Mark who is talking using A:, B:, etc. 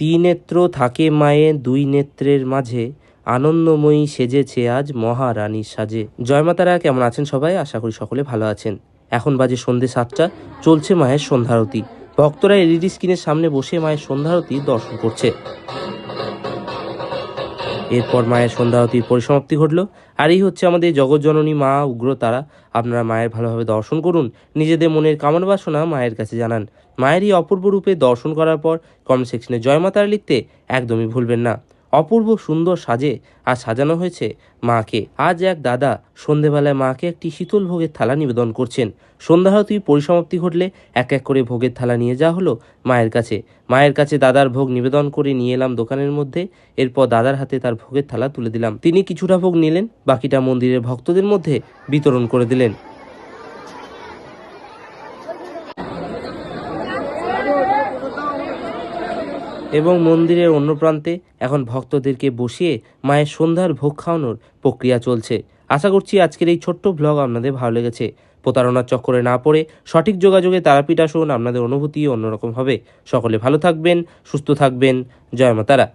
A: ত্রিনেত্র থাকে মায়ের দুই নেত্রের মাঝে, আনন্দময়ী সেজেছে আজ মহারানীর সাজে। জয়মাতারা, কেমন আছেন সবাই? আশা করি সকলে ভালো আছেন। এখন বাজে সন্ধ্যে 7টা, চলছে মায়ের সন্ধ্যারতি। ভক্তরা এলইডি স্ক্রিনের সামনে বসে মায়ের সন্ধ্যারতি দর্শন করছে। এরপর মায়ের সন্ধ্যারতির পরিসমাপ্তি ঘটল। আর এই হচ্ছে আমাদের জগৎজননী মা উগ্রতারা। আপনারা মায়ের ভালোভাবে দর্শন করুন, নিজেদের মনের কামনা বাসনা মায়ের কাছে জানান। মায়ের এই অপূর্ব রূপে দর্শন করার পর কমেন্ট সেকশনে জয় মাতারা লিখতে একদমই ভুলবেন না। অপূর্ব সুন্দর সাজে আর সাজানো হয়েছে মাকে। আজ এক দাদা সন্ধেবেলায় মাকে একটি শীতল ভোগের থালা নিবেদন করছেন। সন্ধ্যারতির পরিসমাপ্তি ঘটলে এক এক করে ভোগের থালা নিয়ে যাওয়া হলো মায়ের কাছে। মায়ের কাছে দাদার ভোগ নিবেদন করে নিয়ে এলাম দোকানের মধ্যে। এরপর দাদার হাতে তার ভোগের থালা তুলে দিলাম। তিনি কিছুটা ভোগ নিলেন, বাকিটা মন্দিরের ভক্তদের মধ্যে বিতরণ করে দিলেন। এবং মন্দিরের অন্য প্রান্তে এখন ভক্তদেরকে বসিয়ে মায়ের সন্ধ্যার ভোগ খাওয়ানোর প্রক্রিয়া চলছে। আশা করছি আজকের এই ছোট্ট ব্লগ আপনাদের ভালো লেগেছে। প্রতারণার চক্করে না পড়ে সঠিক যোগাযোগে তারাপীঠ আসুন, আপনাদের অনুভূতি অন্যরকম হবে। সকলে ভালো থাকবেন, সুস্থ থাকবেন। জয় মা তারা।